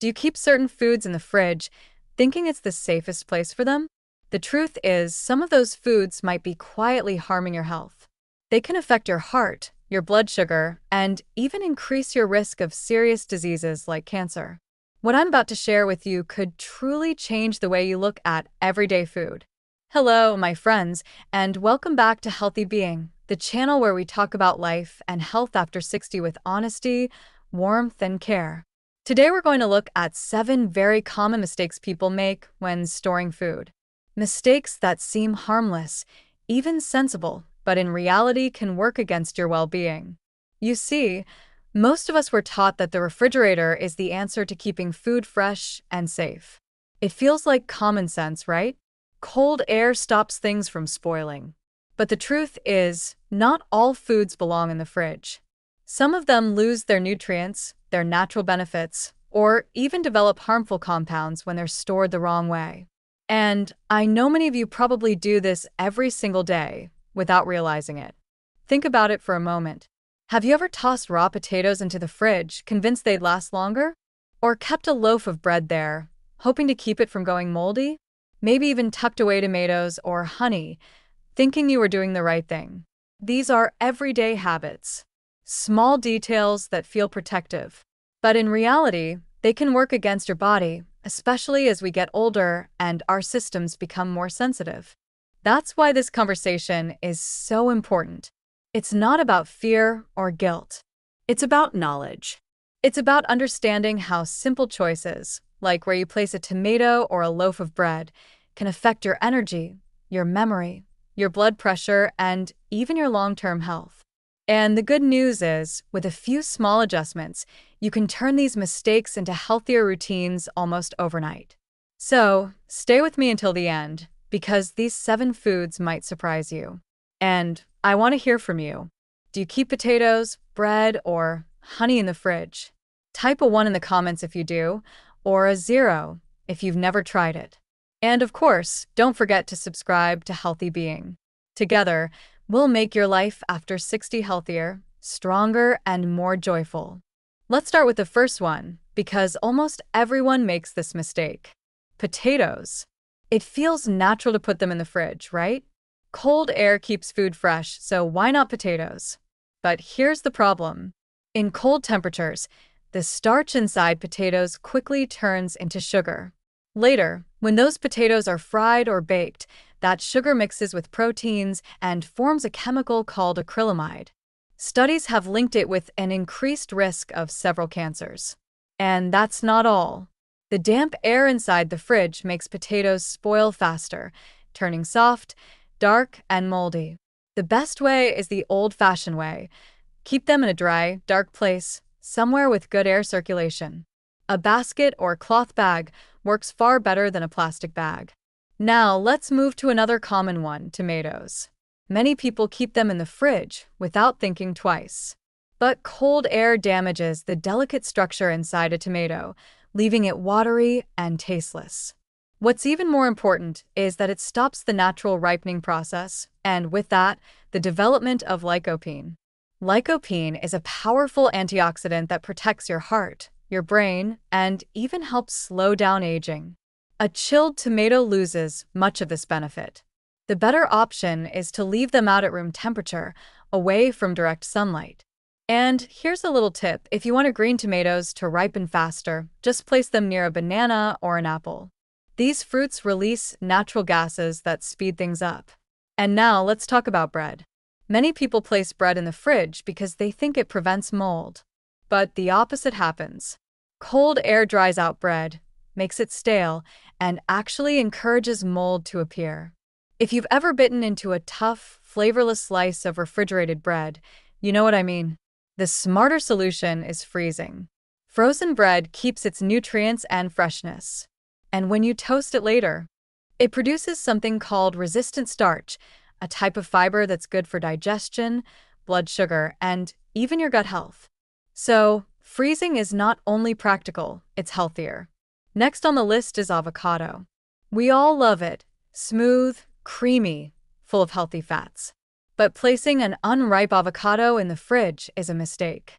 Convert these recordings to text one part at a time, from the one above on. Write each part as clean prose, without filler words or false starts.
Do you keep certain foods in the fridge thinking it's the safest place for them? The truth is, some of those foods might be quietly harming your health. They can affect your heart, your blood sugar, and even increase your risk of serious diseases like cancer. What I'm about to share with you could truly change the way you look at everyday food. Hello, my friends, and welcome back to Healthy Being, the channel where we talk about life and health after 60 with honesty, warmth, and care. Today we're going to look at 7 very common mistakes people make when storing food. Mistakes that seem harmless, even sensible, but in reality can work against your well-being. You see, most of us were taught that the refrigerator is the answer to keeping food fresh and safe. It feels like common sense, right? Cold air stops things from spoiling. But the truth is, not all foods belong in the fridge. Some of them lose their nutrients, their natural benefits, or even develop harmful compounds when they're stored the wrong way. And I know many of you probably do this every single day without realizing it. Think about it for a moment. Have you ever tossed raw potatoes into the fridge, convinced they'd last longer? Or kept a loaf of bread there, hoping to keep it from going moldy? Maybe even tucked away tomatoes or honey, thinking you were doing the right thing. These are everyday habits. Small details that feel protective. But in reality, they can work against your body, especially as we get older and our systems become more sensitive. That's why this conversation is so important. It's not about fear or guilt. It's about knowledge. It's about understanding how simple choices, like where you place a tomato or a loaf of bread, can affect your energy, your memory, your blood pressure, and even your long-term health. And the good news is, with a few small adjustments, you can turn these mistakes into healthier routines almost overnight. So, stay with me until the end, because these 7 foods might surprise you. And I want to hear from you. Do you keep potatoes, bread, or honey in the fridge? Type a 1 in the comments if you do, or a 0 if you've never tried it. And of course, don't forget to subscribe to Healthy Being. Together, we'll make your life after 60 healthier, stronger, and more joyful. Let's start with the first one, because almost everyone makes this mistake. Potatoes. It feels natural to put them in the fridge, right? Cold air keeps food fresh, so why not potatoes? But here's the problem. In cold temperatures, the starch inside potatoes quickly turns into sugar. Later, when those potatoes are fried or baked, that sugar mixes with proteins and forms a chemical called acrylamide. Studies have linked it with an increased risk of several cancers. And that's not all. The damp air inside the fridge makes potatoes spoil faster, turning soft, dark, and moldy. The best way is the old-fashioned way. Keep them in a dry, dark place, somewhere with good air circulation. A basket or cloth bag works far better than a plastic bag. Now, let's move to another common one, tomatoes. Many people keep them in the fridge without thinking twice. But cold air damages the delicate structure inside a tomato, leaving it watery and tasteless. What's even more important is that it stops the natural ripening process, and with that, the development of lycopene. Lycopene is a powerful antioxidant that protects your heart, your brain, and even helps slow down aging. A chilled tomato loses much of this benefit. The better option is to leave them out at room temperature, away from direct sunlight. And here's a little tip: if you want green tomatoes to ripen faster, just place them near a banana or an apple. These fruits release natural gases that speed things up. And now let's talk about bread. Many people place bread in the fridge because they think it prevents mold. But the opposite happens. Cold air dries out bread, makes it stale, and actually encourages mold to appear. If you've ever bitten into a tough, flavorless slice of refrigerated bread, you know what I mean. The smarter solution is freezing. Frozen bread keeps its nutrients and freshness. And when you toast it later, it produces something called resistant starch, a type of fiber that's good for digestion, blood sugar, and even your gut health. So, freezing is not only practical, it's healthier. Next on the list is avocado. We all love it. Smooth, creamy, full of healthy fats. But placing an unripe avocado in the fridge is a mistake.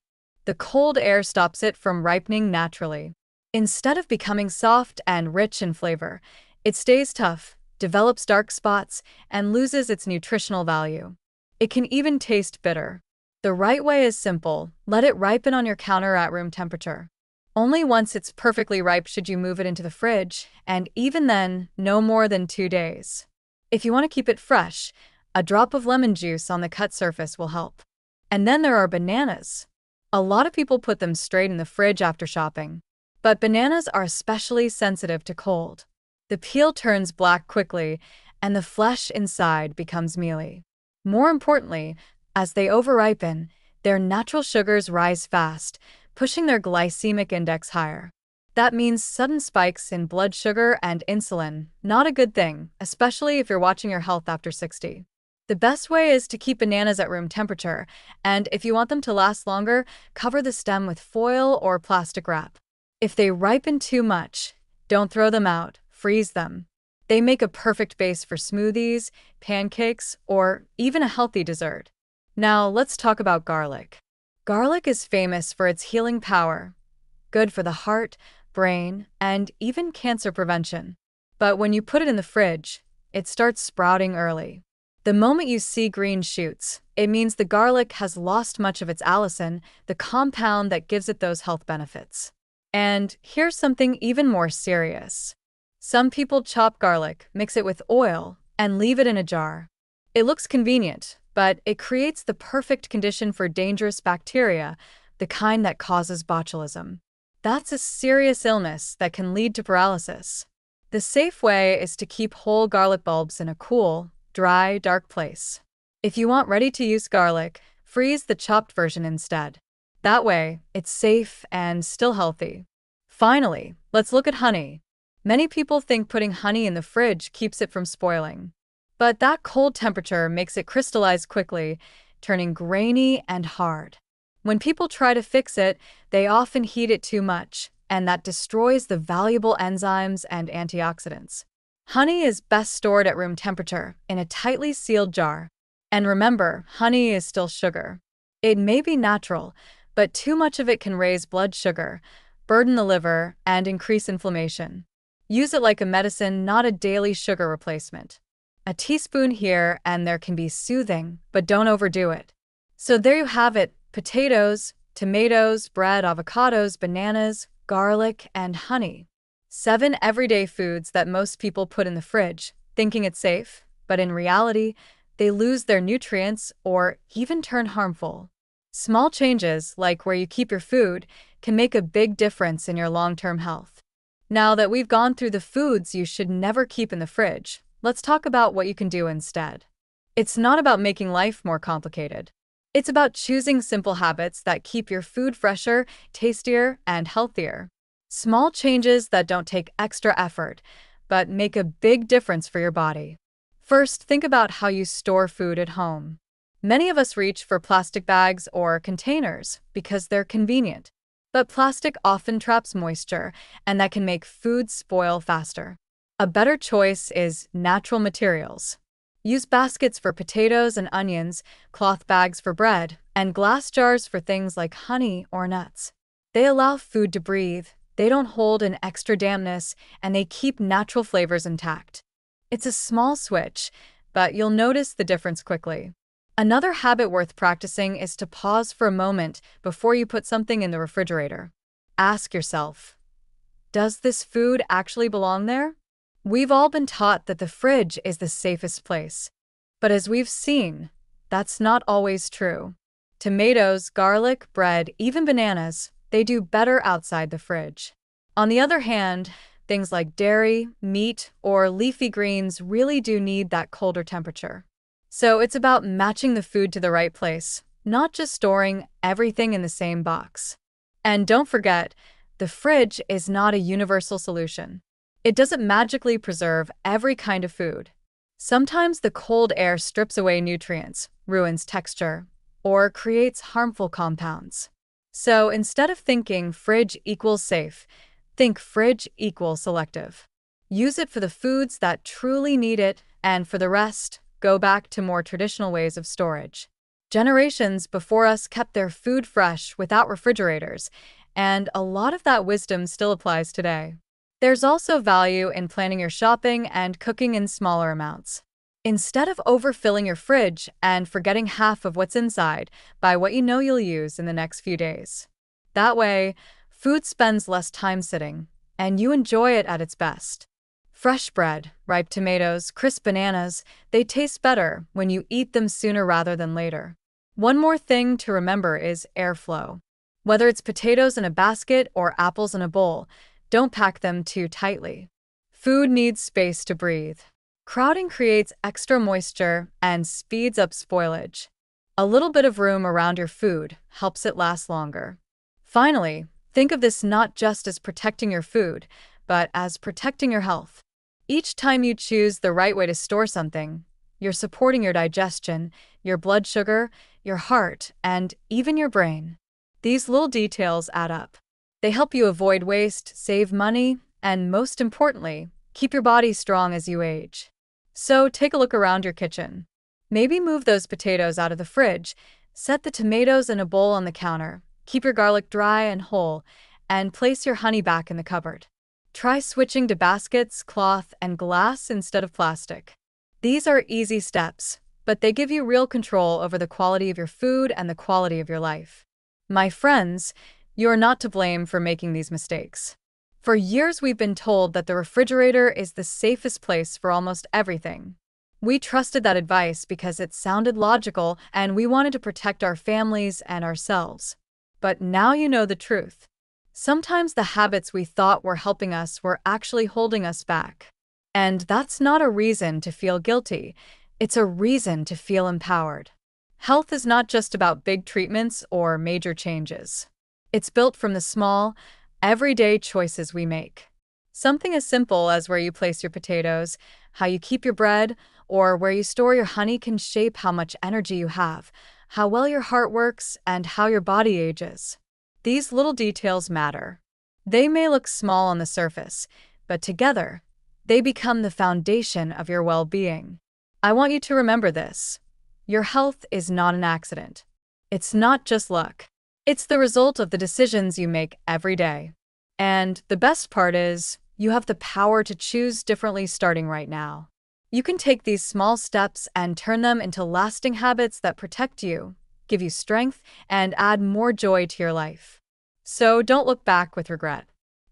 The cold air stops it from ripening naturally. Instead of becoming soft and rich in flavor, it stays tough, develops dark spots, and loses its nutritional value. It can even taste bitter. The right way is simple: let it ripen on your counter at room temperature. Only once it's perfectly ripe should you move it into the fridge, and even then, no more than 2 days. If you want to keep it fresh, a drop of lemon juice on the cut surface will help. And then there are bananas. A lot of people put them straight in the fridge after shopping. But bananas are especially sensitive to cold. The peel turns black quickly, and the flesh inside becomes mealy. More importantly, as they overripen, their natural sugars rise fast, pushing their glycemic index higher. That means sudden spikes in blood sugar and insulin, not a good thing, especially if you're watching your health after 60. The best way is to keep bananas at room temperature, and if you want them to last longer, cover the stem with foil or plastic wrap. If they ripen too much, don't throw them out, freeze them. They make a perfect base for smoothies, pancakes, or even a healthy dessert. Now let's talk about garlic. Garlic is famous for its healing power, good for the heart, brain, and even cancer prevention. But when you put it in the fridge, it starts sprouting early. The moment you see green shoots, it means the garlic has lost much of its allicin, the compound that gives it those health benefits. And here's something even more serious. Some people chop garlic, mix it with oil, and leave it in a jar. It looks convenient, but it creates the perfect condition for dangerous bacteria, the kind that causes botulism. That's a serious illness that can lead to paralysis. The safe way is to keep whole garlic bulbs in a cool, dry, dark place. If you want ready-to-use garlic, freeze the chopped version instead. That way, it's safe and still healthy. Finally, let's look at honey. Many people think putting honey in the fridge keeps it from spoiling. But that cold temperature makes it crystallize quickly, turning grainy and hard. When people try to fix it, they often heat it too much, and that destroys the valuable enzymes and antioxidants. Honey is best stored at room temperature, in a tightly sealed jar. And remember, honey is still sugar. It may be natural, but too much of it can raise blood sugar, burden the liver, and increase inflammation. Use it like a medicine, not a daily sugar replacement. A teaspoon here and there can be soothing, but don't overdo it. So there you have it: potatoes, tomatoes, bread, avocados, bananas, garlic, and honey. 7 everyday foods that most people put in the fridge, thinking it's safe, but in reality, they lose their nutrients or even turn harmful. Small changes, like where you keep your food, can make a big difference in your long-term health. Now that we've gone through the foods you should never keep in the fridge, let's talk about what you can do instead. It's not about making life more complicated. It's about choosing simple habits that keep your food fresher, tastier, and healthier. Small changes that don't take extra effort, but make a big difference for your body. First, think about how you store food at home. Many of us reach for plastic bags or containers because they're convenient. But plastic often traps moisture, and that can make food spoil faster. A better choice is natural materials. Use baskets for potatoes and onions, cloth bags for bread, and glass jars for things like honey or nuts. They allow food to breathe, they don't hold an extra dampness, and they keep natural flavors intact. It's a small switch, but you'll notice the difference quickly. Another habit worth practicing is to pause for a moment before you put something in the refrigerator. Ask yourself, does this food actually belong there? We've all been taught that the fridge is the safest place. But as we've seen, that's not always true. Tomatoes, garlic, bread, even bananas, they do better outside the fridge. On the other hand, things like dairy, meat, or leafy greens really do need that colder temperature. So it's about matching the food to the right place, not just storing everything in the same box. And don't forget, the fridge is not a universal solution. It doesn't magically preserve every kind of food. Sometimes the cold air strips away nutrients, ruins texture, or creates harmful compounds. So instead of thinking fridge equals safe, think fridge equals selective. Use it for the foods that truly need it, and for the rest, go back to more traditional ways of storage. Generations before us kept their food fresh without refrigerators, and a lot of that wisdom still applies today. There's also value in planning your shopping and cooking in smaller amounts. Instead of overfilling your fridge and forgetting half of what's inside, buy what you know you'll use in the next few days. That way, food spends less time sitting, and you enjoy it at its best. Fresh bread, ripe tomatoes, crisp bananas, they taste better when you eat them sooner rather than later. One more thing to remember is airflow. Whether it's potatoes in a basket or apples in a bowl, don't pack them too tightly. Food needs space to breathe. Crowding creates extra moisture and speeds up spoilage. A little bit of room around your food helps it last longer. Finally, think of this not just as protecting your food, but as protecting your health. Each time you choose the right way to store something, you're supporting your digestion, your blood sugar, your heart, and even your brain. These little details add up. They help you avoid waste, save money, and most importantly, keep your body strong as you age. So take a look around your kitchen. Maybe move those potatoes out of the fridge, set the tomatoes in a bowl on the counter, keep your garlic dry and whole, and place your honey back in the cupboard. Try switching to baskets, cloth, and glass instead of plastic. These are easy steps, but they give you real control over the quality of your food and the quality of your life. My friends, you are not to blame for making these mistakes. For years, we've been told that the refrigerator is the safest place for almost everything. We trusted that advice because it sounded logical and we wanted to protect our families and ourselves. But now you know the truth. Sometimes the habits we thought were helping us were actually holding us back. And that's not a reason to feel guilty. It's a reason to feel empowered. Health is not just about big treatments or major changes. It's built from the small, everyday choices we make. Something as simple as where you place your potatoes, how you keep your bread, or where you store your honey can shape how much energy you have, how well your heart works, and how your body ages. These little details matter. They may look small on the surface, but together, they become the foundation of your well-being. I want you to remember this. Your health is not an accident. It's not just luck. It's the result of the decisions you make every day. And the best part is, you have the power to choose differently starting right now. You can take these small steps and turn them into lasting habits that protect you, give you strength, and add more joy to your life. So don't look back with regret.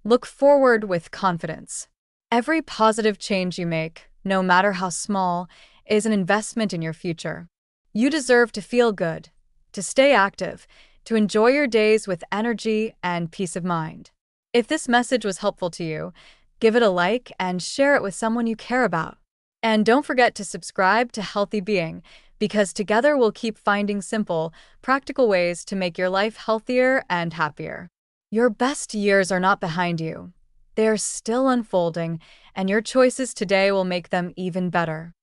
Look forward with confidence. Every positive change you make, no matter how small, is an investment in your future. You deserve to feel good, to stay active, to enjoy your days with energy and peace of mind. If this message was helpful to you, give it a like and share it with someone you care about. And don't forget to subscribe to Healthy Being, because together we'll keep finding simple, practical ways to make your life healthier and happier. Your best years are not behind you. They are still unfolding, and your choices today will make them even better.